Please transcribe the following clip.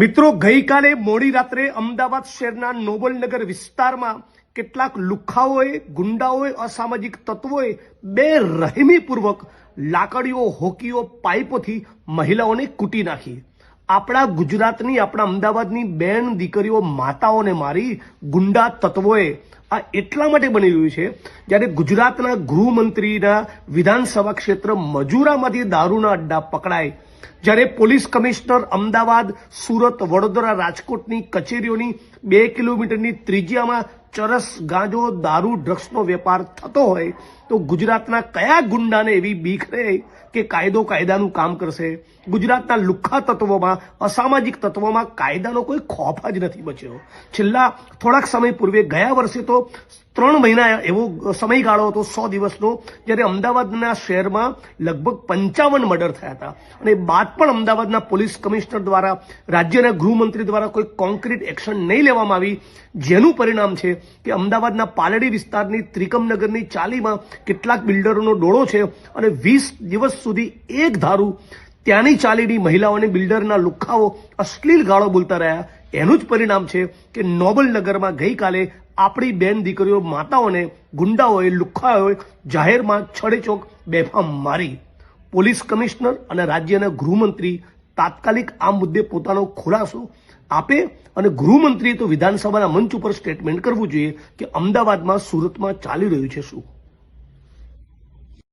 મિત્રો, ગઈકાલે મોડી રાત્રે અમદાવાદ શહેરના નોબલનગર વિસ્તારમાં કેટલાક લુખ્ખાઓએ, ગુંડાઓએ, અસામાજિક તત્વોએ બેરહેમીપૂર્વક લાકડીઓ, હોકીઓ, પાઇપોથી મહિલાઓને કૂટી નાખી. આપણા ગુજરાતની, આપણા અમદાવાદની બેન દીકરીઓ, માતાઓને મારી ગુંડા તત્વોએ. આ એટલા માટે બની રહ્યું છે જ્યારે ગુજરાતના ગૃહમંત્રીના વિધાનસભા ક્ષેત્ર મજૂરામાંથી દારૂના અડ્ડા પકડાય, જ્યારે પોલીસ કમિશનર અમદાવાદ, સુરત, વડોદરા, રાજકોટની કચેરીઓની 2 કિલોમીટરની ત્રિજ્યામાં ચરસ, ગાંજો, દારૂ, ડ્રગ્સનો વેપાર થતો હોય તો ગુજરાતના કયા ગુંડાને એવી બીક રહે કે કાયદો કાયદાનું કામ કરશે? ગુજરાતના લુખ્ખા તત્વોમાં, અસામાજિક તત્વોમાં કાયદાનો કોઈ ખોફ જ નથી બચ્યો. છેલ્લા થોડાક સમય પૂર્વે, ગયા વર્ષે તો 3 મહિના એવો સમયગાળો હતો, 100 દિવસનો, જ્યારે અમદાવાદના શહેરમાં લગભગ 55 મર્ડર થયા હતા. અને બાદ પણ અમદાવાદના પોલીસ કમિશનર દ્વારા, રાજ્યના ગૃહમંત્રી દ્વારા કોઈ કોન્ક્રીટ એક્શન નહીં લેવામાં આવી, જેનું પરિણામ છે કે અમદાવાદના પાલડી વિસ્તારની ત્રિકમનગરની ચાલીમાં કેટલાક બિલ્ડરોનો ડોળો છે અને 20 દિવસ સુધી એક ધારું ત્યાંની ચાલીની મહિલાઓને બિલ્ડરના લુખ્ખાઓ અશ્લીલ ગાળો બોલતા રહ્યા. એનું જ પરિણામ છે કે નોબલનગરમાં ગઈકાલે આપણી બેન દીકરીઓ, માતાઓને ગુંડાઓએ, લુખ્ખાઓએ જાહેરમાં છડેચોક બેફામ મારી. પોલીસ કમિશનર અને રાજ્યના ગૃહમંત્રી તાત્કાલિક આ મુદ્દે પોતાનો ખુલાસો આપે અને ગૃહમંત્રીએ તો વિધાનસભાના મંચ ઉપર સ્ટેટમેન્ટ કરવું જોઈએ કે અમદાવાદમાં, સુરતમાં ચાલી રહ્યું છે શું.